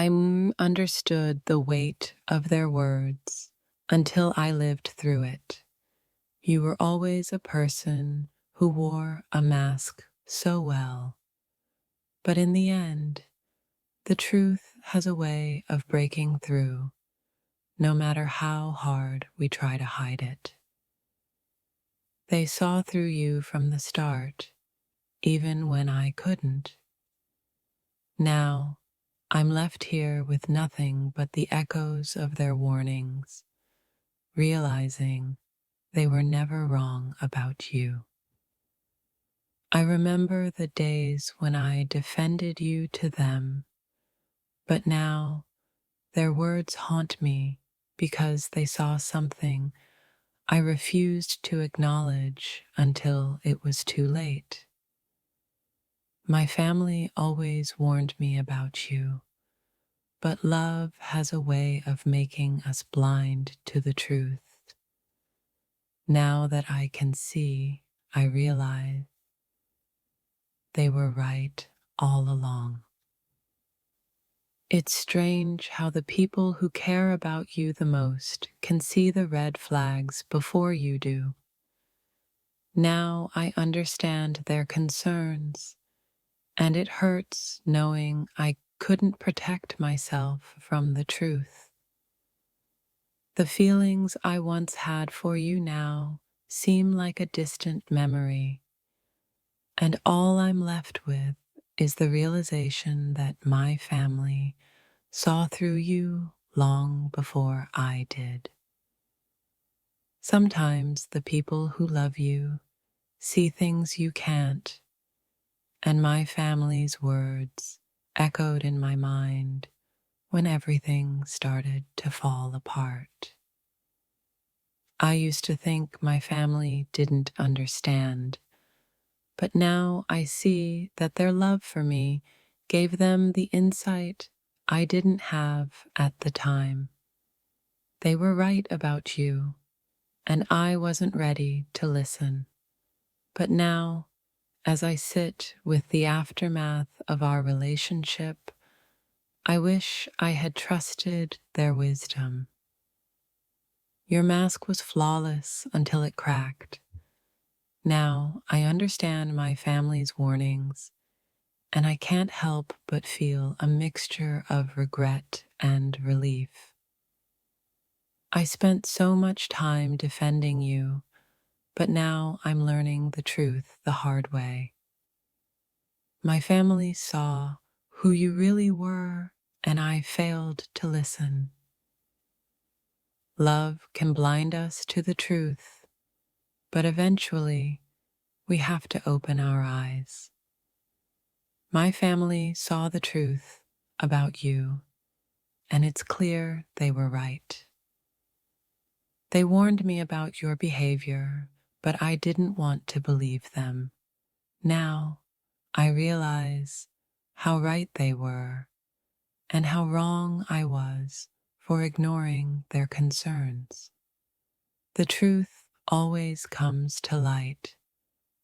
understood the weight of their words until I lived through it. You were always a person who wore a mask so well, but in the end, the truth has a way of breaking through, no matter how hard we try to hide it. They saw through you from the start, even when I couldn't. Now, I'm left here with nothing but the echoes of their warnings, realizing they were never wrong about you. I remember the days when I defended you to them, but now their words haunt me because they saw something I refused to acknowledge until it was too late. My family always warned me about you, but love has a way of making us blind to the truth. Now that I can see, I realize they were right all along. It's strange how the people who care about you the most can see the red flags before you do. Now I understand their concerns, and it hurts knowing I couldn't protect myself from the truth. The feelings I once had for you now seem like a distant memory, and all I'm left with is the realization that my family saw through you long before I did. Sometimes the people who love you see things you can't, and my family's words echoed in my mind when everything started to fall apart. I used to think my family didn't understand, but now I see that their love for me gave them the insight I didn't have at the time. They were right about you, and I wasn't ready to listen. But now, as I sit with the aftermath of our relationship, I wish I had trusted their wisdom. Your mask was flawless until it cracked. Now I understand my family's warnings, and I can't help but feel a mixture of regret and relief. I spent so much time defending you, but now I'm learning the truth the hard way. My family saw who you really were, and I failed to listen. Love can blind us to the truth, but eventually we have to open our eyes. My family saw the truth about you, and it's clear they were right. They warned me about your behavior, but I didn't want to believe them. Now I realize how right they were and how wrong I was for ignoring their concerns. The truth always comes to light.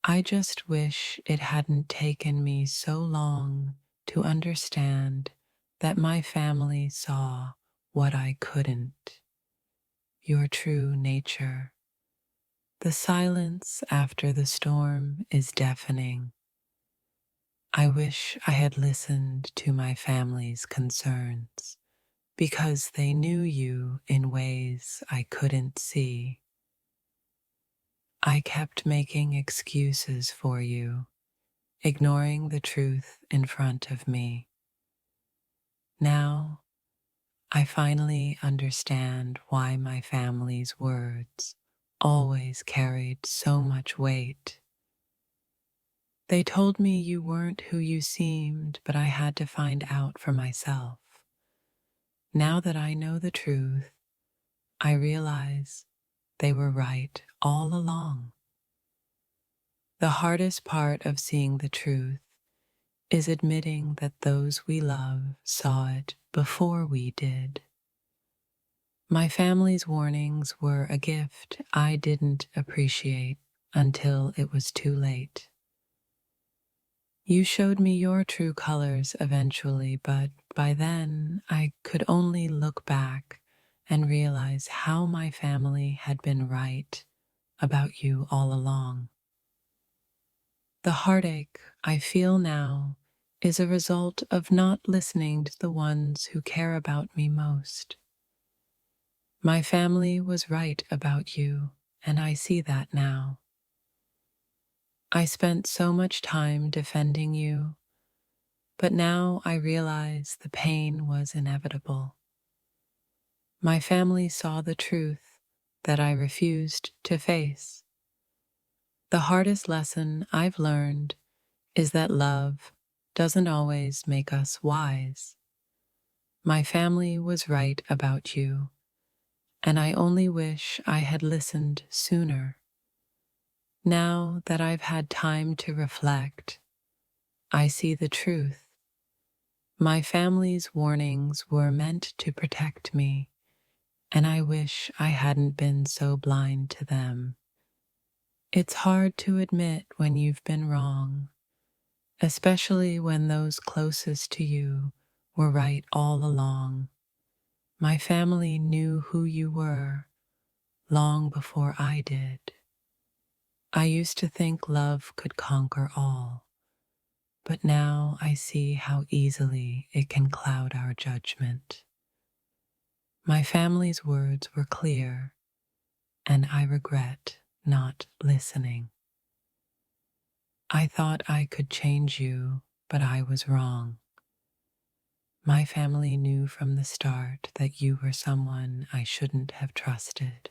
I just wish it hadn't taken me so long to understand that my family saw what I couldn't. Your true nature. The silence after the storm is deafening. I wish I had listened to my family's concerns because they knew you in ways I couldn't see. I kept making excuses for you, ignoring the truth in front of me. Now, I finally understand why my family's words always carried so much weight. They told me you weren't who you seemed, but I had to find out for myself. Now that I know the truth, I realize they were right all along. The hardest part of seeing the truth is admitting that those we love saw it before we did. My family's warnings were a gift I didn't appreciate until it was too late. You showed me your true colors eventually, but by then I could only look back and realize how my family had been right about you all along. The heartache I feel now is a result of not listening to the ones who care about me most. My family was right about you, and I see that now. I spent so much time defending you, but now I realize the pain was inevitable. My family saw the truth that I refused to face. The hardest lesson I've learned is that love doesn't always make us wise. My family was right about you, and I only wish I had listened sooner. Now that I've had time to reflect, I see the truth. My family's warnings were meant to protect me, and I wish I hadn't been so blind to them. It's hard to admit when you've been wrong, especially when those closest to you were right all along. My family knew who you were long before I did. I used to think love could conquer all, but now I see how easily it can cloud our judgment. My family's words were clear, and I regret not listening. I thought I could change you, but I was wrong. My family knew from the start that you were someone I shouldn't have trusted.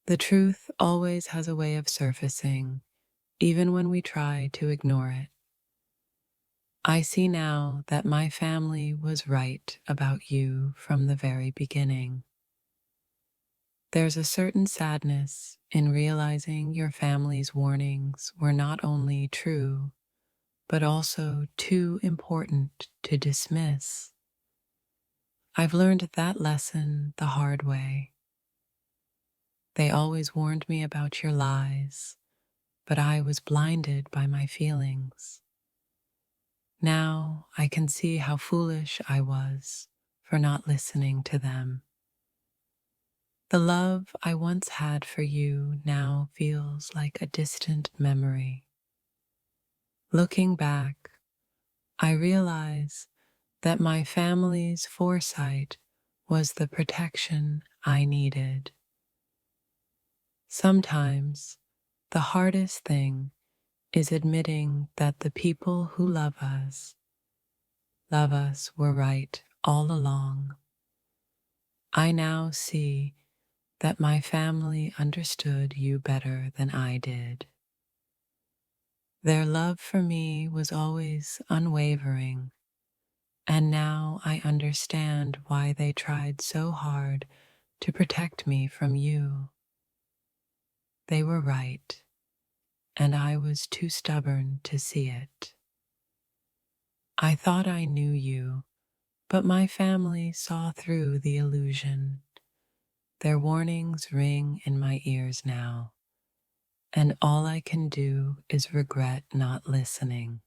The truth always has a way of surfacing, even when we try to ignore it. I see now that my family was right about you from the very beginning. There's a certain sadness in realizing your family's warnings were not only true, but also too important to dismiss. I've learned that lesson the hard way. They always warned me about your lies, but I was blinded by my feelings. Now I can see how foolish I was for not listening to them. The love I once had for you now feels like a distant memory. Looking back, I realize that my family's foresight was the protection I needed. Sometimes the hardest thing is admitting that the people who love us were right all along. I now see that my family understood you better than I did. Their love for me was always unwavering, and now I understand why they tried so hard to protect me from you. They were right, and I was too stubborn to see it. I thought I knew you, but my family saw through the illusion. Their warnings ring in my ears now, and all I can do is regret not listening.